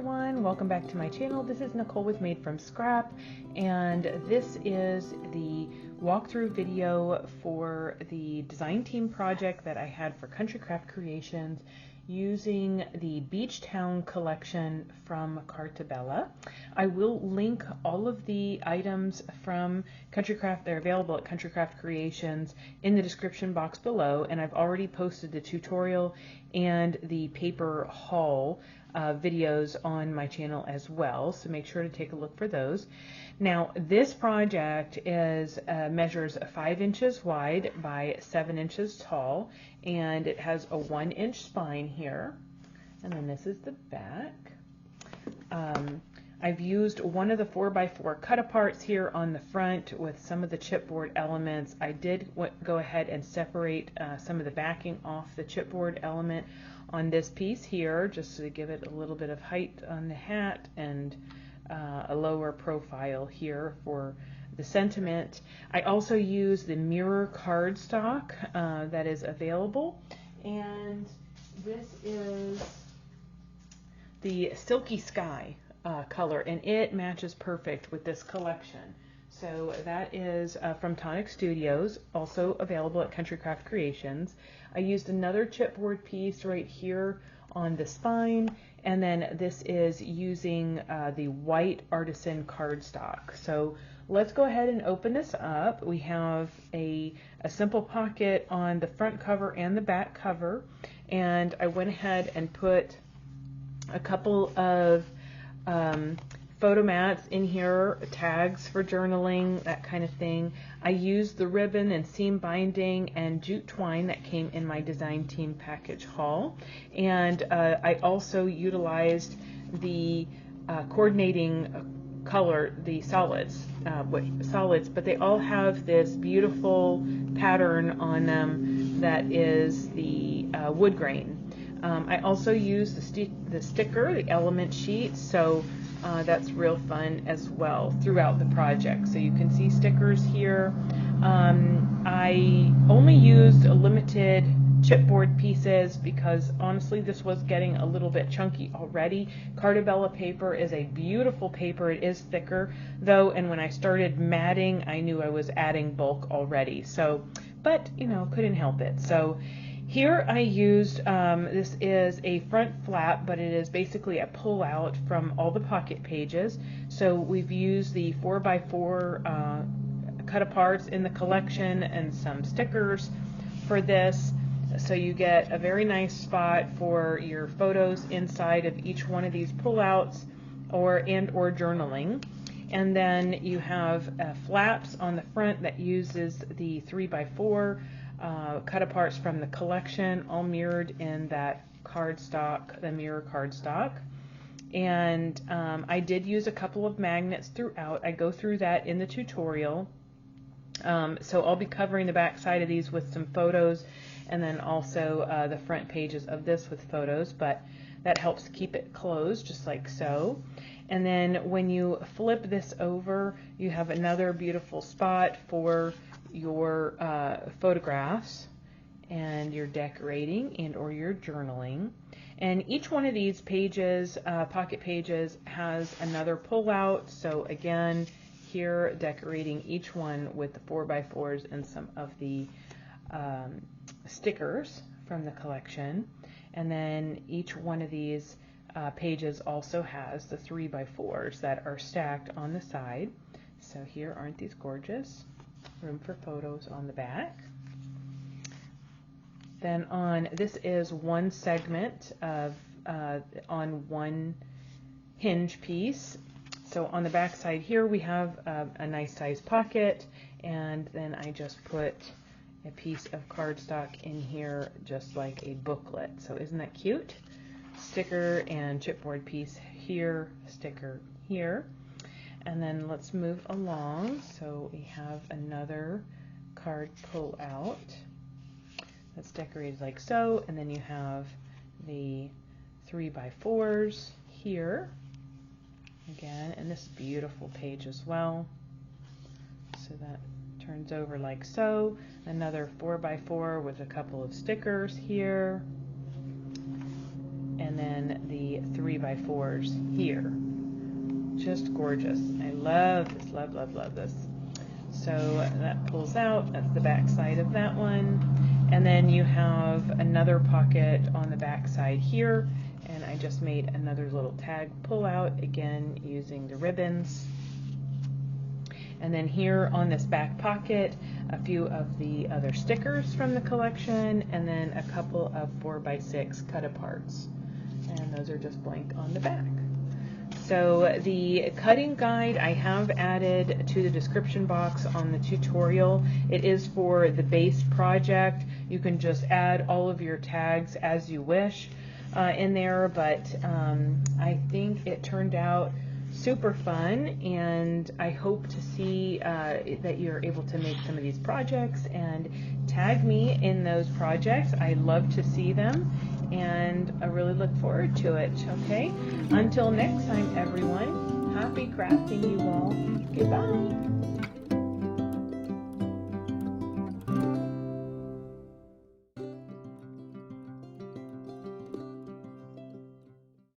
everyone, welcome back to my channel. This is Nicole with Made from Scrap, and this is the walkthrough video for the design team project that I had for Country Craft Creations using the Beach Town collection from Carta. I will link all of the items from Country Craft. They're available at Country Craft Creations in the description box below, and I've already posted the tutorial and the paper haul videos on my channel as well, so make sure to take a look for those. Now this project is measures 5 inches wide by 7 inches tall, and it has a 1-inch spine here, and then this is the back. I've used one of the 4x4 cut-aparts here on the front with some of the chipboard elements. I did go ahead and separate some of the backing off the chipboard element on this piece here, just to give it a little bit of height on the hat and a lower profile here for the sentiment. I also use the mirror cardstock that is available, and this is the Silky Sky color, and it matches perfect with this collection. So that is from Tonic Studios, also available at Country Craft Creations. I used another chipboard piece right here on the spine, and then this is using the white artisan cardstock. So let's go ahead and open this up. We have a simple pocket on the front cover and the back cover, and I went ahead and put a couple of photo mats in here, tags for journaling, that kind of thing. I used the ribbon and seam binding and jute twine that came in my design team package haul, and I also utilized the coordinating color, the solids, but they all have this beautiful pattern on them that is the wood grain. I also used the sticker, the element sheet, so that's real fun as well throughout the project. So you can see stickers here. I only used limited chipboard pieces because honestly this was getting a little bit chunky already. Carta paper is a beautiful paper. It is thicker though, and when I started matting I knew I was adding bulk already, so but you know, couldn't help it. So here I used, this is a front flap, but it is basically a pull-out from all the pocket pages. So we've used the 4x4 cut-aparts in the collection and some stickers for this. So you get a very nice spot for your photos inside of each one of these pull-outs or journaling. And then you have flaps on the front that uses the 3x4 cut-aparts from the collection, all mirrored in that cardstock, the mirror cardstock. And I did use a couple of magnets throughout. I go through that in the tutorial. So I'll be covering the back side of these with some photos, and then also the front pages of this with photos, but that helps keep it closed just like so. And then when you flip this over, you have another beautiful spot for your photographs and your decorating and or your journaling. And each one of these pages, pocket pages, has another pull out. So again, here decorating each one with the 4x4s and some of the stickers from the collection. And then each one of these pages also has the 3x4s that are stacked on the side. So here, aren't these gorgeous? Room for photos on the back. Then on, this is one segment of on one hinge piece. So on the back side here we have a nice size pocket, and then I just put a piece of cardstock in here just like a booklet. So isn't that cute? Sticker and chipboard piece here, sticker here. And then let's move along. So we have another card pull out that's decorated like so, and then you have the 3x4s here again, and this beautiful page as well. So that turns over like so. Another 4x4 with a couple of stickers here. and then the 3x4s here. Just gorgeous. I love this, love this. So that pulls out, that's the back side of that one. And then you have another pocket on the back side here, and I just made another little tag pull out, again using the ribbons. And then here on this back pocket, a few of the other stickers from the collection, and then a couple of 4x6 cut aparts. And those are just blank on the back. So the cutting guide I have added to the description box on the tutorial. It is for the base project. You can just add all of your tags as you wish in there, but I think it turned out super fun, and I hope to see that you're able to make some of these projects and tag me in those projects. I love to see them, and I really look forward to it. Okay, until next time everyone, happy crafting you all. Goodbye.